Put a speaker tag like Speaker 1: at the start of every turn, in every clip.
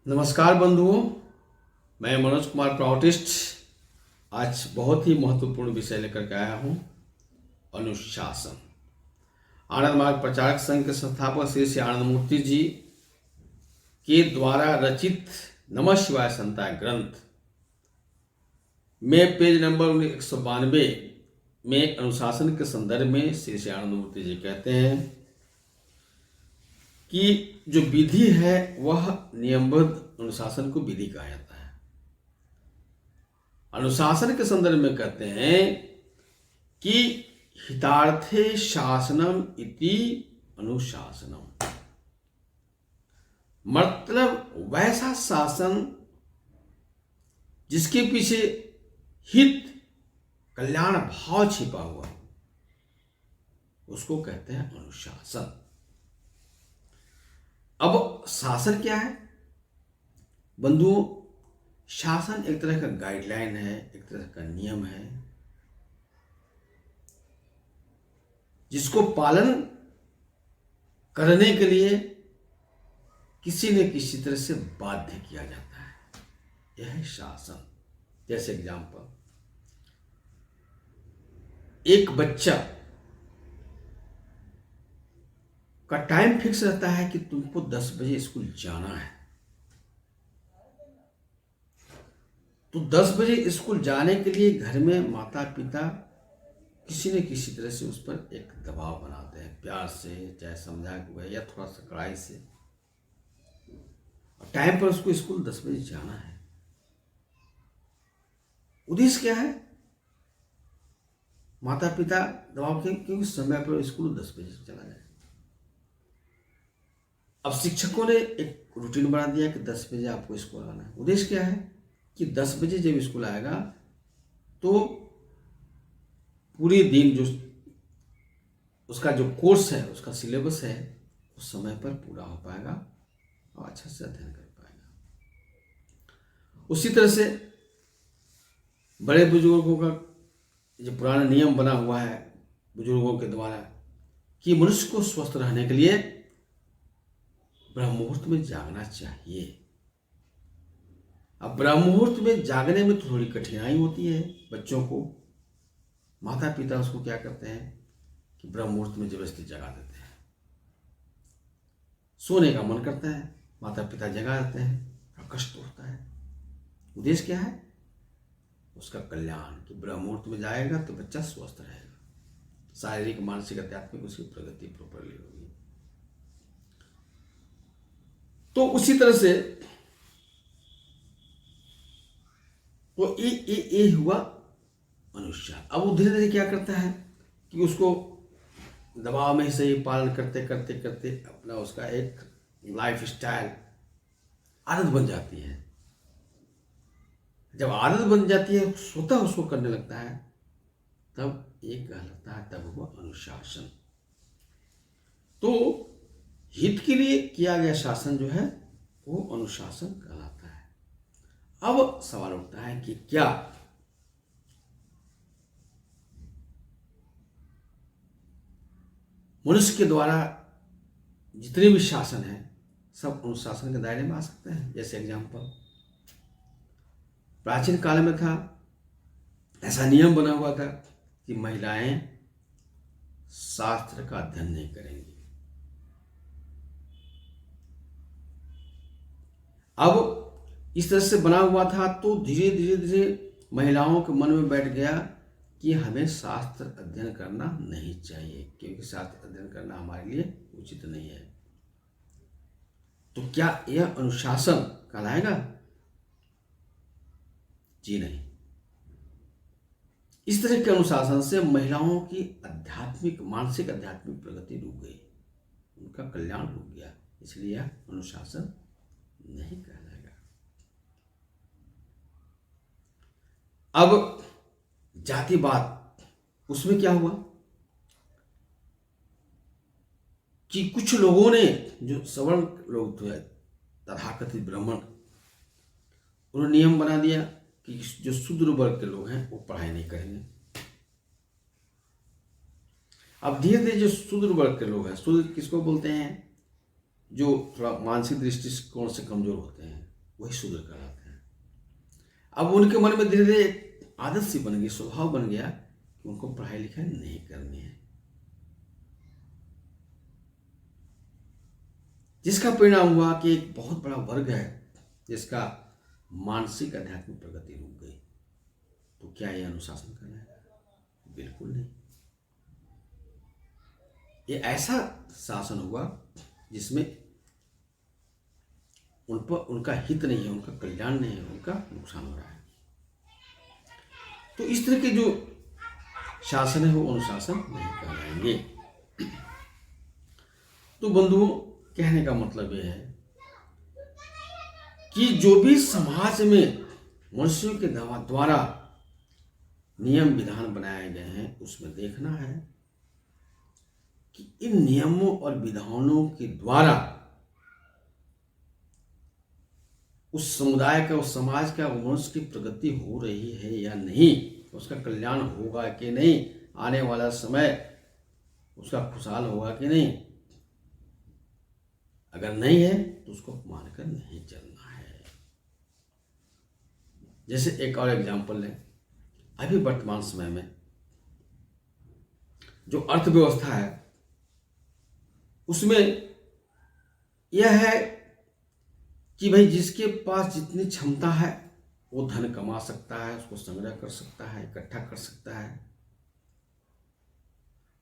Speaker 1: नमस्कार बंधुओं, मैं मनोज कुमार प्राउटिस्ट आज बहुत ही महत्वपूर्ण विषय लेकर के आया हूँ। अनुशासन। आनंद मार्ग प्रचारक संघ के संस्थापक श्री श्री आनंद मूर्ति जी के द्वारा रचित नमः शिवाय संहिता ग्रंथ में पेज नंबर 192 में अनुशासन के संदर्भ में श्री श्री आनंद मूर्ति जी कहते हैं कि जो विधि है वह नियमबद्ध अनुशासन को विधि कहा जाता है। अनुशासन के संदर्भ में कहते हैं कि हितार्थे शासनम इति अनुशासनम, मतलब वैसा शासन जिसके पीछे हित कल्याण भाव छिपा हुआ, उसको कहते हैं अनुशासन। अब शासन क्या है बंधुओं? शासन एक तरह का गाइडलाइन है, एक तरह का नियम है जिसको पालन करने के लिए किसी न किसी तरह से बाध्य किया जाता है। यह है शासन। जैसे एग्जाम्पल, एक बच्चा का टाइम फिक्स रहता है कि तुमको 10 बजे स्कूल जाना है, तो 10 बजे स्कूल जाने के लिए घर में माता पिता किसी न किसी तरह से उस पर एक दबाव बनाते हैं, प्यार से, चाहे समझा के या थोड़ा सा कड़ाई से। टाइम पर उसको स्कूल 10 बजे जाना है। उद्देश्य क्या है? माता पिता दबाव के क्योंकि समय पर स्कूल 10 बजे चला जाए। अब शिक्षकों ने एक रूटीन बना दिया कि 10 बजे आपको स्कूल आना है। उद्देश्य क्या है कि 10 बजे जब स्कूल आएगा तो पूरे दिन जो उसका जो कोर्स है, उसका सिलेबस है, उस समय पर पूरा हो पाएगा और अच्छा से अध्ययन कर पाएगा। उसी तरह से बड़े बुजुर्गों का जो पुराना नियम बना हुआ है बुजुर्गों के द्वारा कि मनुष्य को स्वस्थ रहने के लिए ब्रह्म मुहूर्त में जागना चाहिए। अब ब्रह्म मुहूर्त में जागने में थोड़ी कठिनाई होती है बच्चों को। माता पिता उसको क्या करते हैं कि ब्रह्म मुहूर्त में जबरदस्ती जगा देते हैं। सोने का मन करता है, माता पिता जगा देते हैं, कष्ट होता है। उद्देश्य क्या है? उसका कल्याण, कि ब्रह्म मुहूर्त में जाएगा तो बच्चा स्वस्थ रहेगा, शारीरिक मानसिक आध्यात्मिक उसकी प्रगति प्रॉपरली होगी। तो उसी तरह से तो ये हुआ अनुशासन। अब वो धीरे धीरे क्या करता है कि उसको दबाव में से ही पालन करते करते करते अपना उसका एक लाइफ स्टाइल आदत बन जाती है। जब आदत बन जाती है, स्वतः उसको करने लगता है, तब एक कहलाता है, तब हुआ अनुशासन। तो हित के लिए किया गया शासन जो है वो अनुशासन कहलाता है। अब सवाल उठता है कि क्या मनुष्य के द्वारा जितने भी शासन है सब अनुशासन के दायरे में आ सकते हैं? जैसे एग्जाम्पल, प्राचीन काल में था, ऐसा नियम बना हुआ था कि महिलाएं शास्त्र का अध्ययन नहीं करेंगी। अब इस तरह से बना हुआ था तो धीरे धीरे धीरे महिलाओं के मन में बैठ गया कि हमें शास्त्र अध्ययन करना नहीं चाहिए, क्योंकि शास्त्र अध्ययन करना हमारे लिए उचित नहीं है। तो क्या यह अनुशासन कहलाएगा? जी नहीं। इस तरह के अनुशासन से महिलाओं की आध्यात्मिक, मानसिक आध्यात्मिक प्रगति रुक गई, उनका कल्याण रुक गया। इसलिए यह अनुशासन नहीं कहलाएगा। अब जातिवाद, उसमें क्या हुआ कि कुछ लोगों ने, जो सवर्ण लोग थे, तथाकथित ब्राह्मण, उन्होंने नियम बना दिया कि जो शूद्र वर्ग के लोग हैं वो पढ़ाई नहीं करेंगे। अब धीरे धीरे जो शूद्र वर्ग के लोग हैं, शूद्र किसको बोलते हैं? जो थोड़ा मानसिक दृष्टिकोण से कमजोर होते हैं, वही शूद्र कहलाते हैं। अब उनके मन में धीरे धीरे एक आदत सी बन गई, स्वभाव बन गया कि उनको पढ़ाई लिखाई नहीं करनी है, जिसका परिणाम हुआ कि एक बहुत बड़ा वर्ग है जिसका मानसिक आध्यात्मिक प्रगति रुक गई। तो क्या यह अनुशासन करना है? बिल्कुल नहीं। ये ऐसा शासन हुआ जिसमें उन पर उनका हित नहीं है, उनका कल्याण नहीं है, उनका नुकसान हो रहा है। तो इस तरह के जो शासन है वो अनुशासन नहीं कहलाएंगे। तो बंधुओं, कहने का मतलब यह है कि जो भी समाज में मनुष्यों के द्वारा नियम विधान बनाए गए हैं, उसमें देखना है कि इन नियमों और विधानों के द्वारा उस समुदाय का, उस समाज का, वंश की प्रगति हो रही है या नहीं, उसका कल्याण होगा कि नहीं, आने वाला समय उसका खुशहाल होगा कि नहीं। अगर नहीं है तो उसको मानकर नहीं चलना है। जैसे एक और एग्जाम्पल लें, अभी वर्तमान समय में जो अर्थव्यवस्था है उसमें यह है कि भाई जिसके पास जितनी क्षमता है वो धन कमा सकता है, उसको संग्रह कर सकता है, इकट्ठा कर सकता है।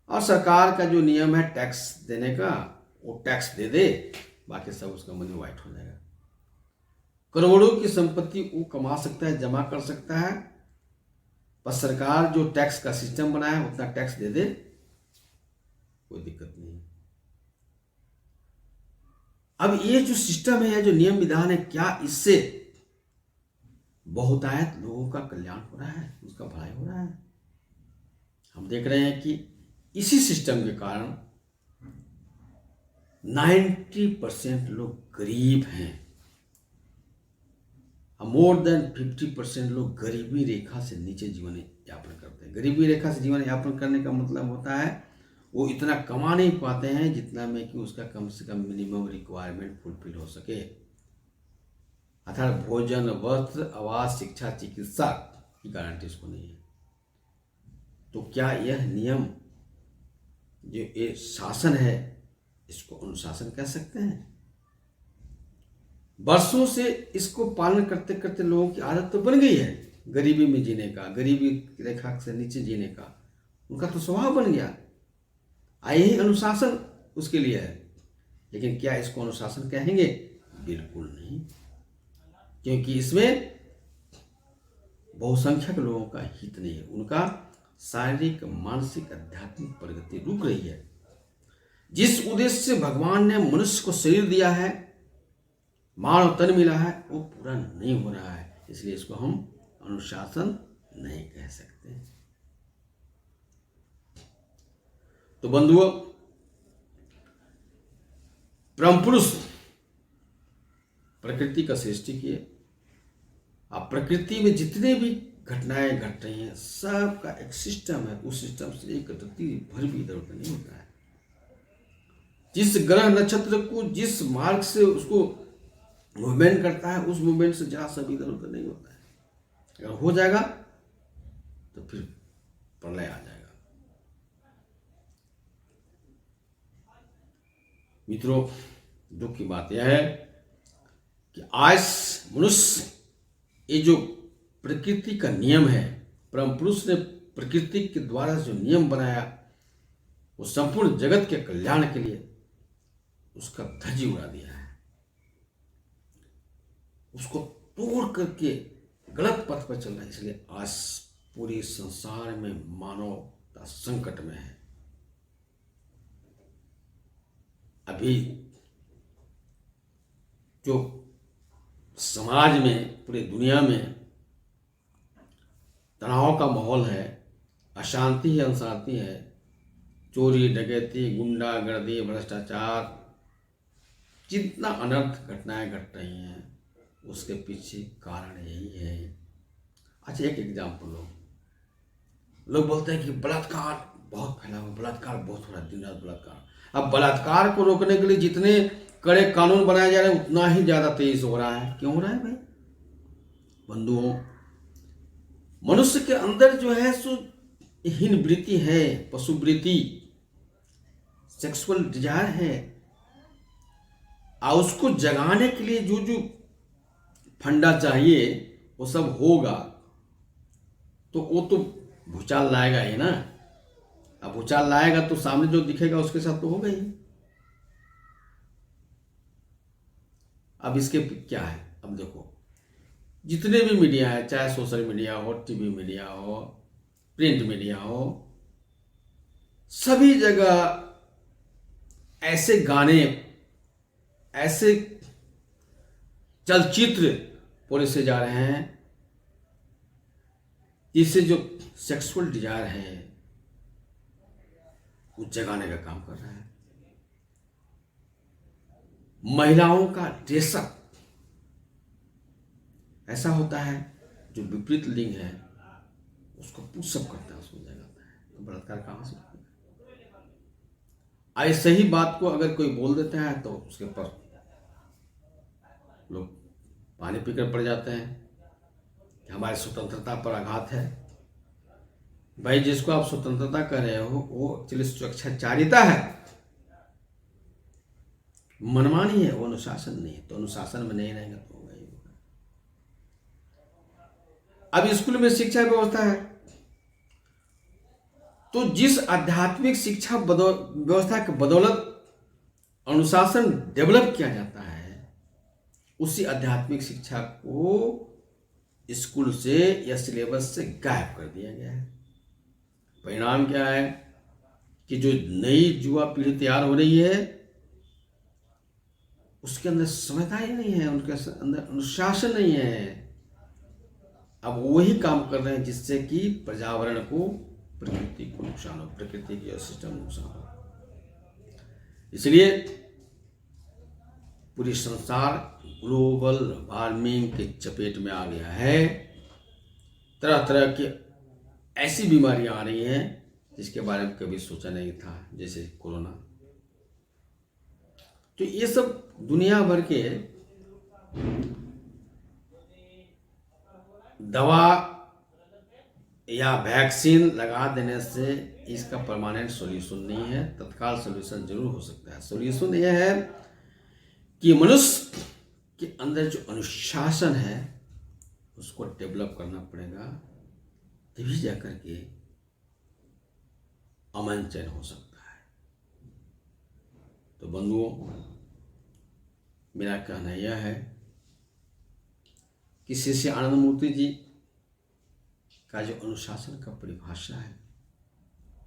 Speaker 1: और सरकार का जो नियम है टैक्स देने का, वो टैक्स दे दे, बाकी सब उसका मनी वाइट हो जाएगा। करोड़ों की संपत्ति वो कमा सकता है, जमा कर सकता है, बस सरकार जो टैक्स का सिस्टम बनाया है उतना टैक्स दे दे, कोई दिक्कत नहीं है। अब ये जो सिस्टम है, जो नियम विधान है, क्या इससे बहुतायत लोगों का कल्याण हो रहा है, उसका भलाई हो रहा है? हम देख रहे हैं कि इसी सिस्टम के कारण 90% लोग गरीब हैं। मोर देन 50% लोग गरीबी रेखा से नीचे जीवन यापन करते हैं। गरीबी रेखा से जीवन यापन करने का मतलब होता है वो इतना कमा नहीं पाते हैं जितना में कि उसका कम से कम मिनिमम रिक्वायरमेंट फुलफिल हो सके, अर्थात भोजन, वस्त्र, आवास, शिक्षा, चिकित्सा की गारंटी इसको नहीं है। तो क्या यह नियम, जो ये शासन है, इसको अनुशासन कह सकते हैं? वर्षों से इसको पालन करते करते लोगों की आदत तो बन गई है गरीबी में जीने का, गरीबी रेखा से नीचे जीने का, उनका तो स्वभाव बन गया। यही अनुशासन उसके लिए है। लेकिन क्या इसको अनुशासन कहेंगे? बिल्कुल नहीं, क्योंकि इसमें बहुसंख्यक लोगों का हित नहीं है, उनका शारीरिक, मानसिक, आध्यात्मिक प्रगति रुक रही है। जिस उद्देश्य से भगवान ने मनुष्य को शरीर दिया है, मानव तन मिला है, वो पूरा नहीं हो रहा है। इसलिए इसको हम अनुशासन नहीं कह सकते। तो बंधुओं, परम पुरुष प्रकृति का सृष्टि किए। अब प्रकृति में जितने भी घटनाएं घट रही हैं, सबका एक सिस्टम है। उस सिस्टम से एक रत्ती भर भी इधर उधर नहीं होता है। जिस ग्रह नक्षत्र को जिस मार्ग से उसको मूवमेंट करता है, उस मूवमेंट से जरा सा भी इधर उधर नहीं होता है। अगर हो जाएगा तो फिर प्रलय आ जाएगा। मित्रों, दुख की बात यह है कि आज मनुष्य, ये जो प्रकृति का नियम है, परम पुरुष ने प्रकृति के द्वारा जो नियम बनाया, वो संपूर्ण जगत के कल्याण के लिए उसका धज्जी उड़ा दिया है। उसको तोड़ करके गलत पथ पर चल रहा है। इसलिए आज पूरे संसार में मानवता संकट में है। अभी जो समाज में, पूरी दुनिया में तनाव का माहौल है, अशांति है, अशांति है, चोरी, डकैती, गुंडागर्दी, भ्रष्टाचार, जितना अनर्थ घटनाएं घट रही हैं, उसके पीछे कारण यही है। अच्छा, एक एग्जाम्पल लो। लोग बोलते हैं कि बलात्कार बहुत फैला हुआ, बलात्कार बहुत हो रहा है, दिन रात बलात्कार। अब बलात्कार को रोकने के लिए जितने कड़े कानून बनाए जा रहे हैं उतना ही ज़्यादा तेज हो रहा है। क्यों हो रहा है भाई? बंधुओं, मनुष्य के अंदर जो है सो हीन वृत्ति है, पशु वृत्ति, सेक्सुअल डिजायर है, और उसको जगाने के लिए जो जो फंडा चाहिए वो सब होगा तो वो तो भूचाल लाएगा ही ना। अब भूचाल लाएगा तो सामने जो दिखेगा उसके साथ तो होगा ही। अब इसके क्या है? अब देखो, जितने भी मीडिया है, चाहे सोशल मीडिया हो, टीवी मीडिया हो, प्रिंट मीडिया हो, सभी जगह ऐसे गाने, ऐसे चलचित्र परोसे जा रहे हैं जिससे जो सेक्सुअल डिजायर है वो जगाने का काम कर रहा है। महिलाओं का ड्रेसअप ऐसा होता है जो विपरीत लिंग है उसको पुशअप करता है, उसको जगाता है। तो बलात्कार कहां से होता है? ऐसे ही बात को अगर कोई बोल देता है तो उसके ऊपर लोग पानी पीकर पड़ जाते हैं कि हमारी स्वतंत्रता पर आघात है। भाई, जिसको आप स्वतंत्रता कह रहे हो वो एक्चुअली स्वेच्छाचारिता है, मनमानी है, वो अनुशासन नहीं है। तो अनुशासन में नहीं रहेंगे तो होगा ही होगा। अब स्कूल में शिक्षा व्यवस्था है तो जिस आध्यात्मिक शिक्षा व्यवस्था के बदौलत अनुशासन डेवलप किया जाता है, उसी आध्यात्मिक शिक्षा को स्कूल से या सिलेबस से गायब कर दिया गया है। परिणाम क्या है कि जो नई युवा पीढ़ी तैयार हो रही है उसके अंदर समझदारी नहीं है, उनके अंदर अनुशासन नहीं है। अब वही काम कर रहे हैं जिससे कि पर्यावरण को, प्रकृति को नुकसान हो, प्रकृति की सिस्टम नुकसान हो। इसलिए पूरी संसार ग्लोबल वार्मिंग के चपेट में आ गया है। तरह तरह की ऐसी बीमारियां आ रही हैं जिसके बारे में कभी सोचा नहीं था, जैसे कोरोना। तो ये सब दुनिया भर के दवा या वैक्सीन लगा देने से इसका परमानेंट सॉल्यूशन नहीं है। तत्काल सॉल्यूशन जरूर हो सकता है। सॉल्यूशन यह है कि मनुष्य के अंदर जो अनुशासन है उसको डेवलप करना पड़ेगा, तभी जाकर के अमन चैन हो सकता है। तो बंधुओं, मेरा कहना यह है कि श्री आनंद मूर्ति जी का जो अनुशासन का परिभाषा है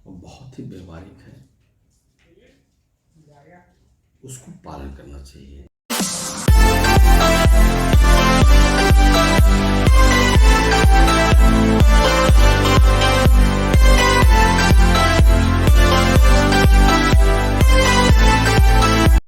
Speaker 1: वो बहुत ही व्यवहारिक है, उसको पालन करना चाहिए।